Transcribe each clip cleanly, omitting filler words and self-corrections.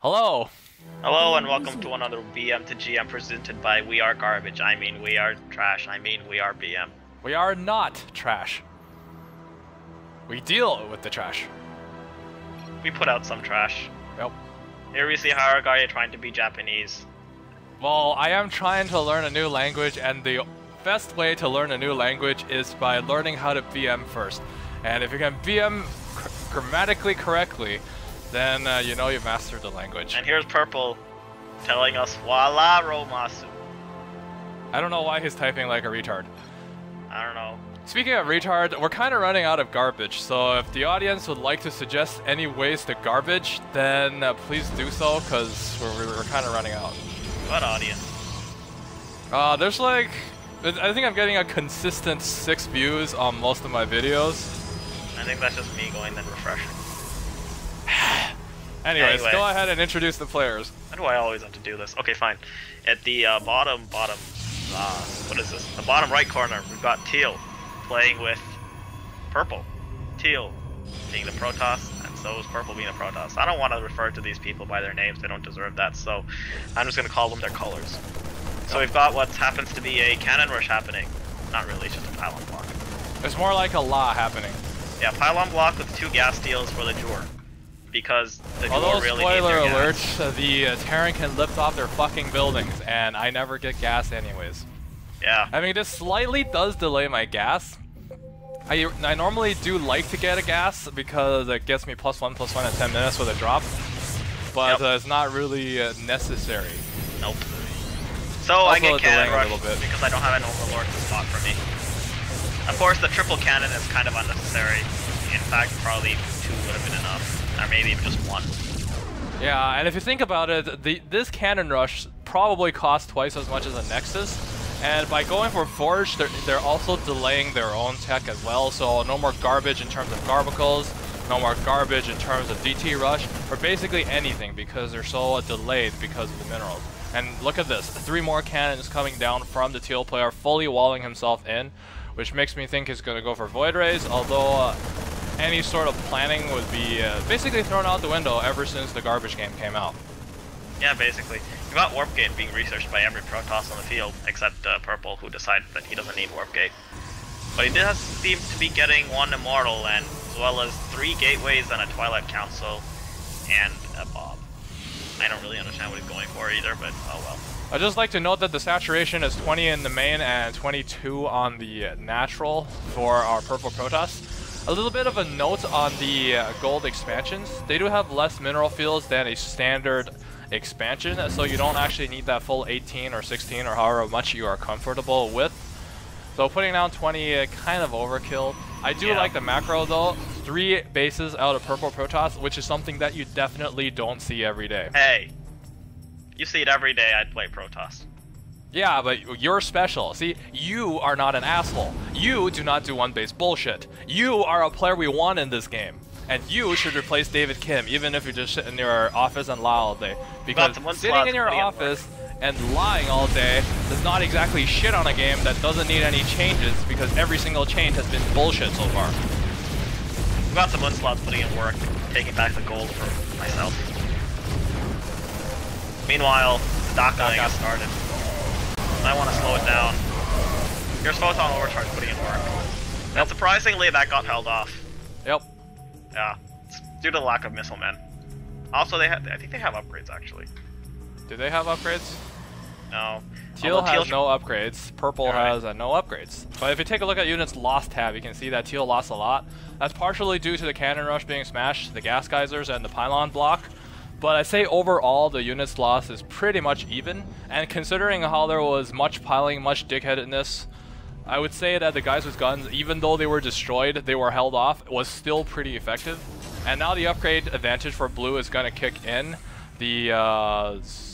Hello. Hello and welcome to another BM2GM presented by We Are Garbage. I mean we are trash. I mean we are BM. We are not trash. We deal with the trash. We put out some trash. Yep. Here we see HierarchARiA trying to be Japanese. Well, I am trying to learn a new language, and the best way to learn a new language is by learning how to BM first. And if you can BM grammatically correctly, then you know you've mastered the language. And here's Purple telling us voila romasu. I don't know why he's typing like a retard. I don't know. Speaking of retard, we're kind of running out of garbage, so if the audience would like to suggest any ways to garbage, then please do so, because we're kind of running out. What audience? There's like, I think I'm getting a consistent 6 views on most of my videos. I think that's just me going then refreshing. Anyways, go ahead and introduce the players. Why do I always have to do this? Okay, fine. At the what is this? The bottom right corner, we've got Teal playing with Purple. Teal being the Protoss, and so is Purple being the Protoss. I don't want to refer to these people by their names, they don't deserve that, so I'm just going to call them their colors. So we've got what happens to be a cannon rush happening. Not really, it's just a pylon block. It's more like a law happening. Yeah, pylon block with 2 gas steals for the Jur. Because the Although, Jur really spoiler needs their alert, gas. the Terran can lift off their fucking buildings, and I never get gas anyways. Yeah. I mean, this slightly does delay my gas. I normally do like to get a gas because it gets me +1/+1 in 10 minutes with a drop, but it's not really necessary. Nope. So Also I get cannon rush because I don't have an overlord to spot for me. Of course, the triple cannon is kind of unnecessary. In fact, probably 2 would have been enough, or maybe just 1. Yeah, and if you think about it, this cannon rush probably costs twice as much as a Nexus. And by going for Forge, they're also delaying their own tech as well, so no more garbage in terms of Garbicles, no more garbage in terms of DT Rush, or basically anything because they're so delayed because of the minerals. And look at this, 3 more cannons coming down from the Teal player, fully walling himself in, which makes me think he's going to go for Void Rays, although any sort of planning would be basically thrown out the window ever since the garbage game came out. Yeah, basically. You got Warp Gate being researched by every Protoss on the field, except Purple, who decided that he doesn't need Warp Gate. But he does seem to be getting 1 Immortal, and as well as 3 Gateways and a Twilight Council, and a Bob. I don't really understand what he's going for either, but oh well. I'd just like to note that the saturation is 20 in the main and 22 on the natural for our Purple Protoss. A little bit of a note on the gold expansions. They do have less mineral fields than a standard expansion, so you don't actually need that full 18 or 16 or however much you are comfortable with. So putting down 20 kind of overkill. I do like the macro though. 3 bases out of Purple Protoss, which is something that you definitely don't see every day. Hey, you see it every day. I'd play Protoss. Yeah, but you're special. See, you are not an asshole. You do not do 1 base bullshit. You are a player we want in this game. And you should replace David Kim, even if you just sit in your office and lie all day. Because sitting in your office and lying all day does not exactly shit on a game that doesn't need any changes, because every single change has been bullshit so far. We've got some Unslots putting in work, taking back the gold for myself. Meanwhile, the Dakling has started. I want to slow it down. Here's Photon Overcharge putting in work. And surprisingly, that got held off. Yep. Yeah, it's due to the lack of missile men. Also, I think they have upgrades actually. Do they have upgrades? No. Teal has no upgrades. Purple has no upgrades. But if you take a look at units lost tab, you can see that Teal lost a lot. That's partially due to the cannon rush being smashed, the gas geysers, and the pylon block. But I'd say overall the units lost is pretty much even. And considering how there was much piling, much dickheadedness, I would say that the guys with guns, even though they were destroyed, they were held off, was still pretty effective. And now the upgrade advantage for blue is going to kick in. The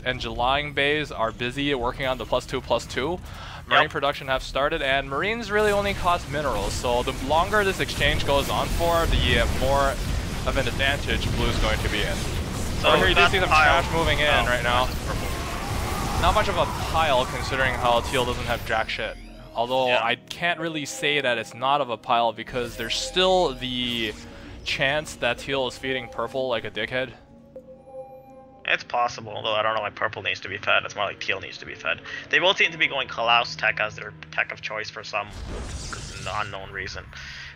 Angeline bays are busy working on the +2/+2. Marine production have started, and Marines really only cost minerals, so the longer this exchange goes on for, the more of an advantage blue is going to be in. So here you do see the trash moving in right now. Not much of a pile considering how Teal doesn't have jack shit. Although I can't really say that it's not of a pile because there's still the chance that Teal is feeding Purple like a dickhead. It's possible, although I don't know why purple needs to be fed. It's more like teal needs to be fed. They both seem to be going Kalaus tech as their tech of choice for some unknown reason.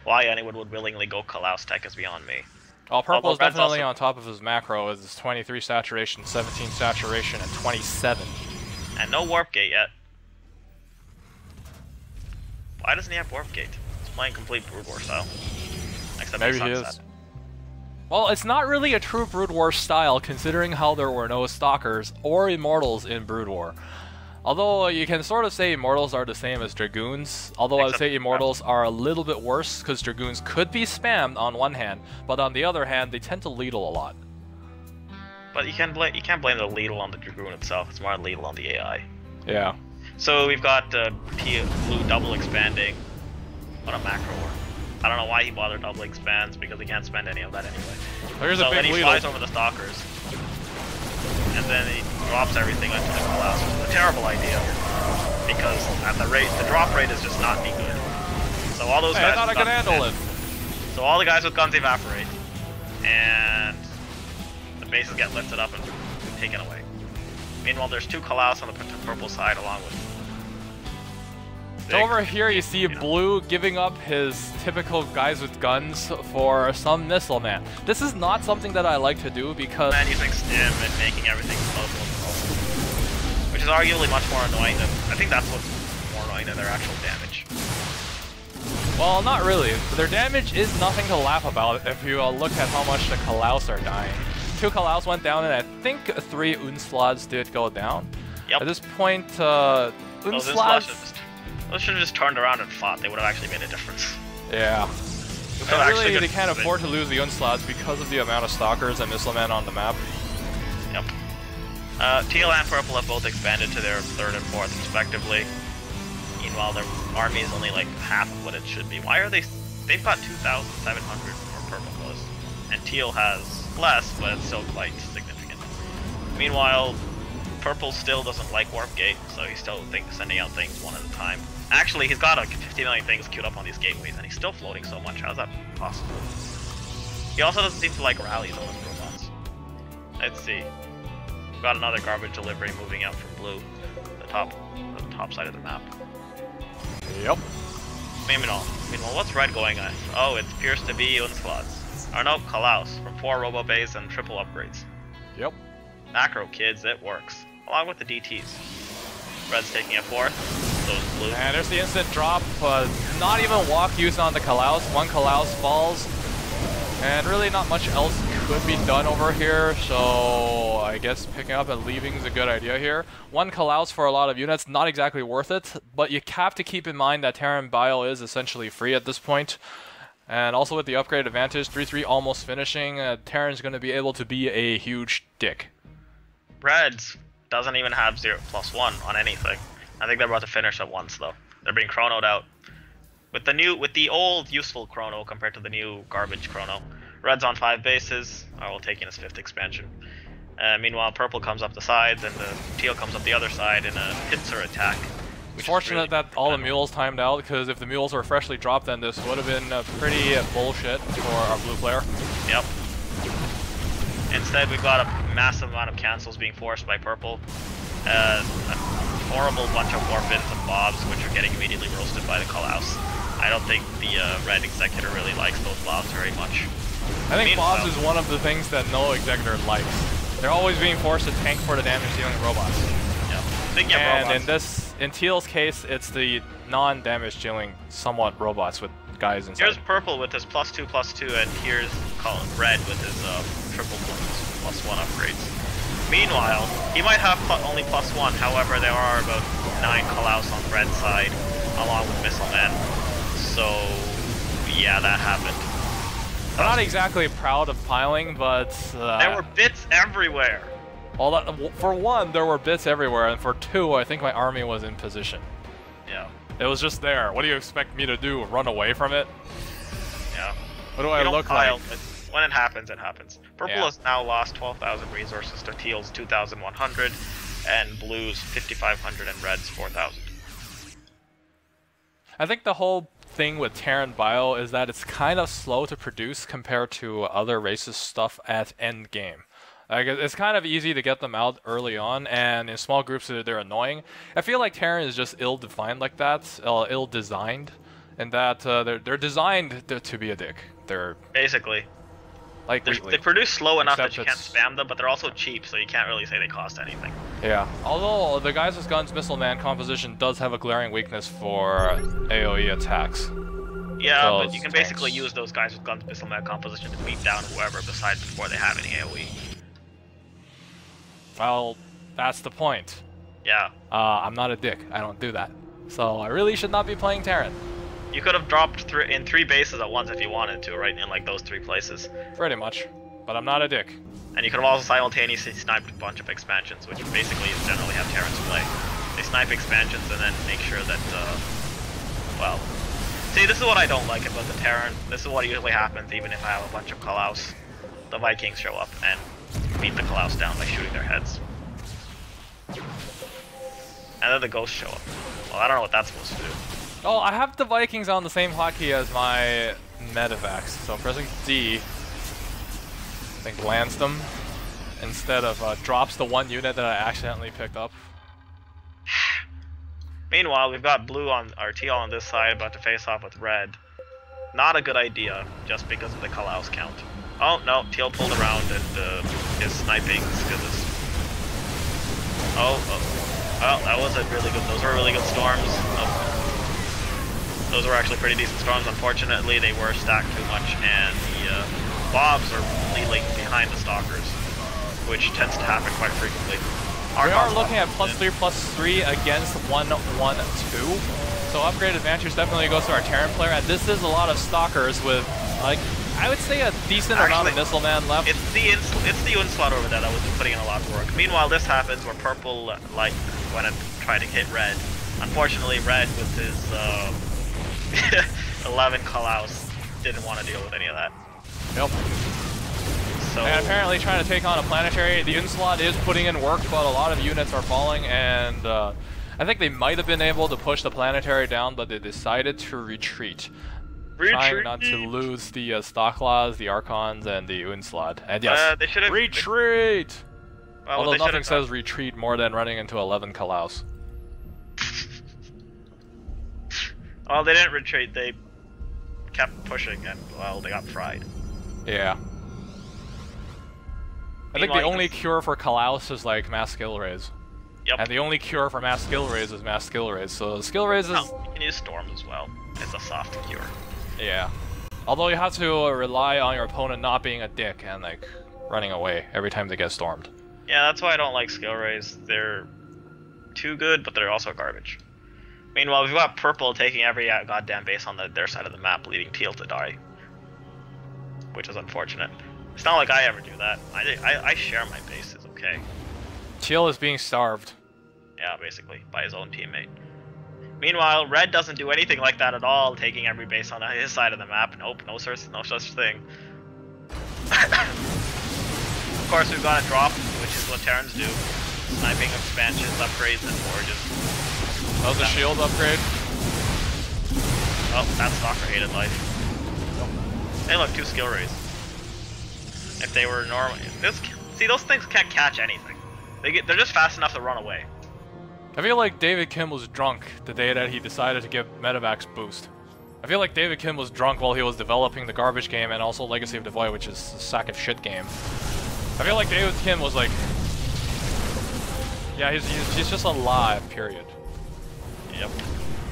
Why anyone would willingly go Kalaus tech is beyond me. Well, purple is definitely on top of his macro with his 23 saturation, 17 saturation, and 27. And no warp gate yet. Why doesn't he have warp gate? He's playing complete Brood War style. Except maybe he is. Well, it's not really a true Brood War style, considering how there were no Stalkers or Immortals in Brood War. Although you can sort of say Immortals are the same as Dragoons, although I would say Immortals are a little bit worse, because Dragoons could be spammed on one hand, but on the other hand, they tend to Leadle a lot. But you can't blame the Leadle on the Dragoon itself, it's more Leadle on the AI. Yeah. So we've got blue double expanding. What a macro war. I don't know why he bothered double expands, because he can't spend any of that anyway. There's so a big then he Leadle. flies over the Stalkers. And then he drops everything into the Kalaus, which is a terrible idea. Because at the rate, the drop rate is just not be good. So all those guys I thought I could handle it. So all the guys with guns evaporate. And the bases get lifted up and taken away. Meanwhile, there's two Kalaus on the purple side along with... So over here you see Blue giving up his typical guys with guns for some Missile Man. This is not something that I like to do because... Man using stim and making everything explosive, which is arguably much more annoying than... I think that's what's more annoying than their actual damage. Well, not really. Their damage is nothing to laugh about if you look at how much the Kalaus are dying. 2 Kalaus went down and I think 3 Unslots did go down. Yep. At this point, Unslots... Those should have just turned around and fought. They would have actually made a difference. Yeah. And really, they can't afford to lose the Unslots because of the amount of Stalkers and Missile Men on the map. Yep. Teal and Purple have both expanded to their 3rd and 4th, respectively. Meanwhile, their army is only like half of what it should be. Why are they... They've got 2,700 where Purple does. And Teal has less, but it's still quite significant. Meanwhile, Purple still doesn't like Warp Gate, so he's still sending out things one at a time. Actually, he's got like 50 million things queued up on these gateways, and he's still floating so much. How's that possible? He also doesn't seem to like rallies on his robots. Let's see. We've got another garbage delivery moving out from blue, the top side of the map. Yep. Meanwhile, what's red going on? Oh, it appears to be Unslots. Or no, Kalaus, from 4 robo bays and triple upgrades. Yep. Macro kids, it works. Along with the DTs. Red's taking a 4th, so is blue. And there's the instant drop, not even walk used on the Kalaus. 1 Kalaus falls, and really not much else could be done over here, so I guess picking up and leaving is a good idea here. 1 Kalaus for a lot of units, not exactly worth it, but you have to keep in mind that Terran Bio is essentially free at this point. And also with the upgrade advantage, 3-3 almost finishing, Terran's going to be able to be a huge dick. Reds doesn't even have 0+1 on anything. I think they're about to finish at once though. They're being chronoed out. With the old useful chrono compared to the new garbage chrono. Red's on 5 bases, or will take in his 5th expansion. Meanwhile, purple comes up the sides and the teal comes up the other side in a pincer attack. It's fortunate really that all the mules timed out, because if the mules were freshly dropped, then this would have been pretty bullshit for our blue player. Yep. Instead, we've got a massive amount of cancels being forced by purple. A horrible bunch of warpins and bobs, which are getting immediately roasted by the Kalaus. I don't think the red executor really likes those bobs very much. I think bobs is one of the things that no executor likes. They're always being forced to tank for the damage-dealing robots. Yeah. And in Teal's case, it's the non-damage dealing somewhat robots with guys inside. Here's purple with his +2/+2, and here's red with his triple +1 upgrades. Meanwhile, he might have only +1, however there are about 9 Kalaus on red side, along with Missile Man. So, yeah, that happened. I'm not exactly proud of piling, but... there were bits everywhere! Well, for 1, there were bits everywhere, and for 2, I think my army was in position. Yeah. It was just there. What do you expect me to do? Run away from it? Yeah. What do I look like? When it happens, it happens. Purple has now lost 12,000 resources to Teal's 2,100, and Blue's 5,500, and Red's 4,000. I think the whole thing with Terran Bio is that it's kind of slow to produce compared to other races' stuff at endgame. Like, it's kind of easy to get them out early on, and in small groups they're annoying. I feel like Terran is just ill-defined like that, ill-designed, and that they're designed to be a dick. They're basically. Like they produce slow enough that you can't spam them, but they're also cheap, so you can't really say they cost anything. Yeah. Although the Guys with Guns Missile Man composition does have a glaring weakness for AoE attacks. Yeah, but you can basically use those Guys with Guns Missile Man composition to beat down whoever besides before they have any AoE. Well, that's the point. Yeah. I'm not a dick. I don't do that. So I really should not be playing Terran. You could have dropped in 3 bases at once if you wanted to, right? In like those 3 places. Pretty much. But I'm not a dick. And you could have also simultaneously sniped a bunch of expansions, which basically is generally how Terrans play. They snipe expansions and then make sure that, well... See, this is what I don't like about the Terran. This is what usually happens even if I have a bunch of Kalaus. The Vikings show up and beat the Kalaus down by shooting their heads. And then the Ghosts show up. Well, I don't know what that's supposed to do. Oh, I have the Vikings on the same hotkey as my Medivacs, so pressing D, I think lands them, instead of drops the one unit that I accidentally picked up. Meanwhile, we've got blue on, or teal on this side, about to face off with red. Not a good idea, just because of the Kalaus count. Oh, no, teal pulled around and is sniping skills. Oh, well, that was a really good, those were really good storms. Oh. Those were actually pretty decent storms. Unfortunately, they were stacked too much, and the bobs are leading behind the stalkers, which tends to happen quite frequently. We are looking at +3/+3 against 1-1-2, so upgrade advantage definitely goes to our Terran player, and this is a lot of stalkers with, like, I would say a decent amount of missile man left. It's the Onslaught over there that was putting in a lot of work. Meanwhile, this happens where purple, like, when it tried to hit red. Unfortunately, red with his 11 Kalaus didn't want to deal with any of that. Yep. So, and apparently trying to take on a planetary, the Onslaught is putting in work, but a lot of units are falling, and I think they might have been able to push the planetary down, but they decided to retreat. Trying not to lose the Stalklaws, the Archons, and the Onslaught. And yes, they should have retreat! Well, although nothing says retreat more than running into 11 Kalaus. Well, they didn't retreat, they kept pushing and, well, they got fried. Yeah. I think the only cure for Kalaus is, like, mass skill raise. Yep. And the only cure for mass skill raise is mass skill raise, so skill raise is... Oh, you can use storms as well. It's a soft cure. Yeah. Although you have to rely on your opponent not being a dick and, like, running away every time they get stormed. Yeah, that's why I don't like skill raise. They're too good, but they're also garbage. Meanwhile, we've got purple taking every goddamn base on their side of the map, leaving teal to die. Which is unfortunate. It's not like I ever do that. I share my bases, okay? Teal is being starved. Yeah, basically, by his own teammate. Meanwhile, red doesn't do anything like that at all, taking every base on his side of the map. Nope, no such thing. Of course, we've got a drop, which is what Terrans do. Sniping expansions, upgrades, and forges. That was a shield upgrade. Oh, that stalker hated life. Hey look, 2 skill raise. If they were normal... See, those things can't catch anything. They're just fast enough to run away. I feel like David Kim was drunk the day that he decided to give Medivacs boost. I feel like David Kim was drunk while he was developing the garbage game and also Legacy of the Void, which is a sack of shit game. I feel like David Kim was like... Yeah, he's just alive, period. Yep.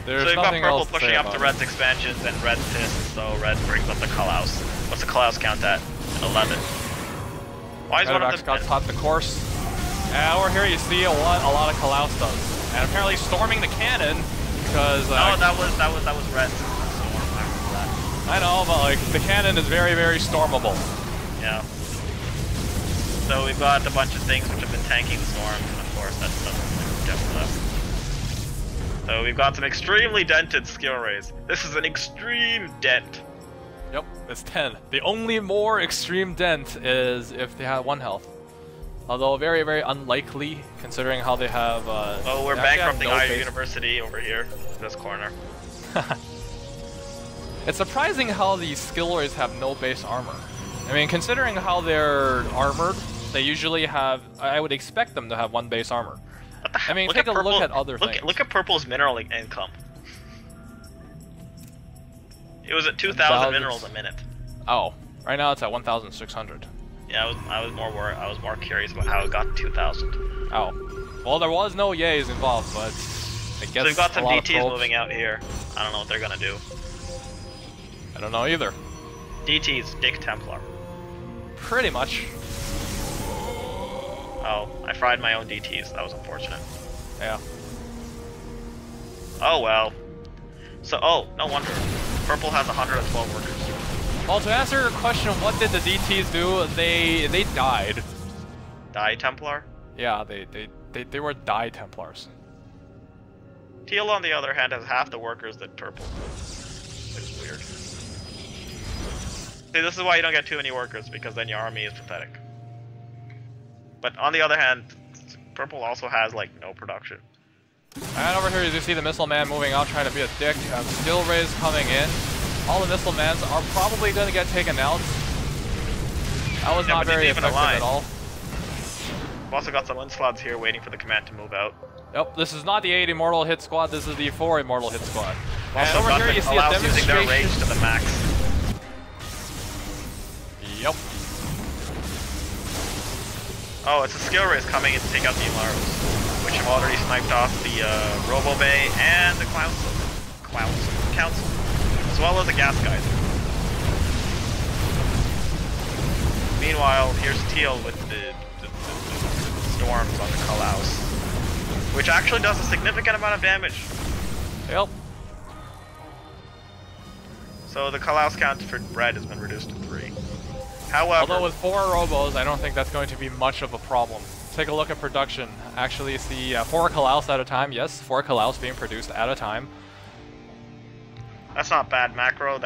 There's so we've got nothing purple else pushing up to red's expansions and red's pissed, so red brings up the Kalaus. What's the Kalaus count at? 11. Why is one of them... got taught the course. And over here you see what a lot of Kalaus does. And apparently storming the cannon, because... no, that was red's storm. I remember that. I know, but like, the cannon is very, very stormable. Yeah. So we've got a bunch of things which have been tanking the storms, and of course that's just left. So we've got some extremely dented skill raise. This is an extreme dent. Yep, it's 10. The only more extreme dent is if they have 1 health. Although very, very unlikely, considering how they have... oh, we're bankrupting HierarchARiA University over here, this corner. It's surprising how these skill raise have no base armor. I mean, considering how they're armored, they usually have. I would expect them to have 1 base armor. What the I mean, look take at a look at other things. Look at Purple's mineral income. It was at 2,000 minerals a minute. Oh, right now it's at 1,600. Yeah, I was more curious about how it got to 2,000. Oh, well, there was no yays involved, but I guess So we've got some a lot DTs of moving out here. I don't know what they're gonna do. I don't know either. DTs, Dick Templar. Pretty much. Oh, I fried my own DTs. That was unfortunate. Yeah. Oh well. So, oh, no wonder. Purple has 112 workers. Well, to answer your question, what did the DTs do? They died. Die Templar? Yeah, they were die Templars. Teal, on the other hand, has half the workers that Purple does. Which is weird. See, this is why you don't get too many workers, because then your army is pathetic. But on the other hand, Purple also has, like, no production. And over here you see the Missile Man moving out, trying to be a dick. Skill Rays coming in. All the Missile Mans are probably going to get taken out. That was not very effective at all. We've also got some Unslots here waiting for the command to move out. Yep, this is not the 8 Immortal hit squad, this is the 4 Immortal hit squad. Also, and over here you see a demonstration. Using their rage to the max. Yep. Oh, it's a skill race coming in to take out the Amaros, which have already sniped off the Robo Bay and the Council, as well as the Gas Geyser. Meanwhile, here's Teal with the storms on the Kalaus, which actually does a significant amount of damage. Yep. So the Kalaus count for red has been reduced to 3. However, although with 4 Robos, I don't think that's going to be much of a problem. Take a look at production. Actually, see 4 Kalaus at a time. Yes, 4 Kalaus being produced at a time. That's not bad macro.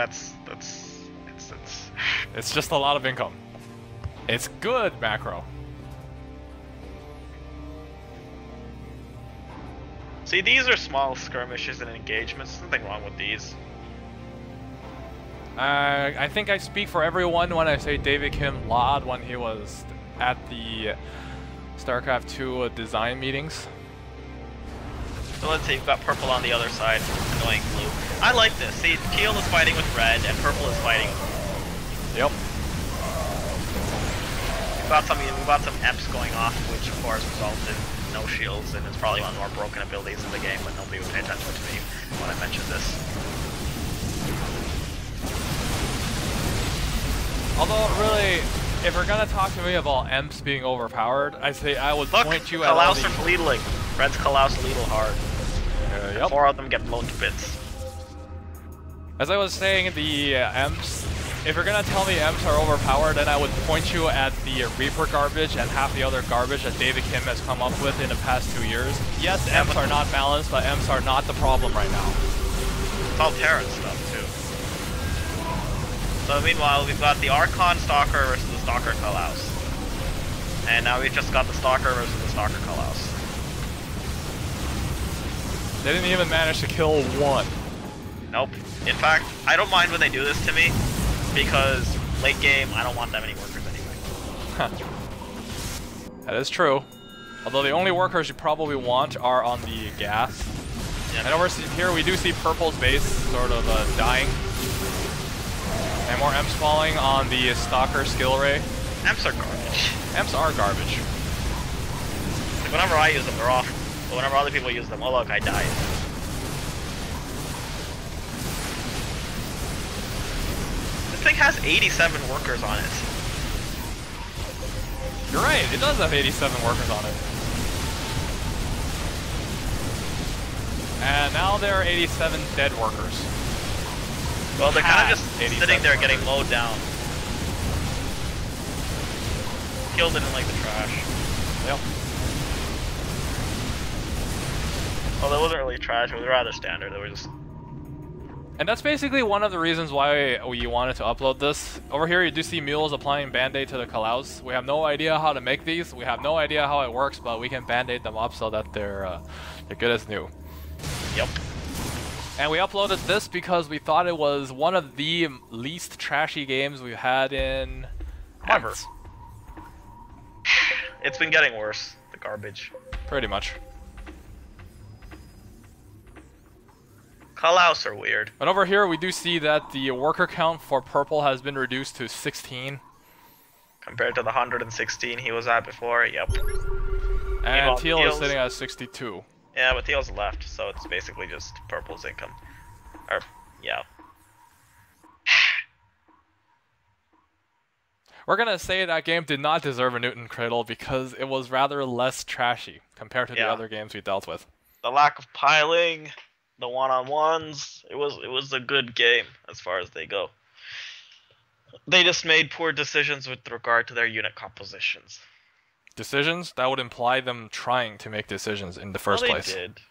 It's just a lot of income. It's good macro. See, these are small skirmishes and engagements. There's nothing wrong with these. I think I speak for everyone when I say David Kim lied when he was at the StarCraft 2 design meetings. So let's see, we've got Purple on the other side, annoying Blue. I like this. See, Teal is fighting with Red, and Purple is fighting with Blue. Yep. We've got some EMPs going off, which of course results in no shields, and it's probably one of the more broken abilities in the game, but nobody would pay attention to me when I mentioned this. Although, really, if we're gonna talk to me about EMPs being overpowered, I would point you at all the... Look, Kalaus are bleedling. Red's Kalaus lethal hard. Yep. 4 of them get blown to bits. As I was saying, the EMPs, if you're gonna tell me EMPs are overpowered, then I would point you at the Reaper garbage and half the other garbage that David Kim has come up with in the past 2 years. Yes, EMPs are not balanced, but EMPs are not the problem right now. It's all Terran stuff, too. So meanwhile, we've got the Archon Stalker versus the Stalker Kalaus. And now we've just got the Stalker versus the Stalker Kalaus. They didn't even manage to kill one. Nope. In fact, I don't mind when they do this to me, because late game, I don't want that many workers anyway. That is true. Although the only workers you probably want are on the gas. Yep. And over here we do see Purple's base sort of dying. And more EMPs falling on the Stalker skill ray. EMPs are garbage. EMPs are garbage. Like whenever I use them, they're awful. But whenever other people use them, oh look, I died. This thing has 87 workers on it. You're right, it does have 87 workers on it. And now there are 87 dead workers. Well, they're kind of just sitting there getting mowed down. Killed didn't like the trash. Yep. Well, that wasn't really trash, it was rather standard. It was just... And that's basically one of the reasons why we wanted to upload this. Over here you do see mules applying Band-Aid to the Kalaus. We have no idea how to make these, we have no idea how it works, but we can Band-Aid them up so that they're good as new. Yep. And we uploaded this because we thought it was one of the least trashy games we've had in months. It's been getting worse, the garbage. Pretty much. Callouts are weird. And over here we do see that the worker count for purple has been reduced to 16. Compared to the 116 he was at before, yep. And teal is sitting at 62. Yeah, but teal's left, so it's basically just purple's income. Or, yeah. We're gonna say that game did not deserve a Newton Cradle because it was rather less trashy compared to the other games we dealt with. The lack of piling, the one-on-ones, it was a good game as far as they go. They just made poor decisions with regard to their unit compositions. Decisions? That would imply them trying to make decisions in the first place. They did.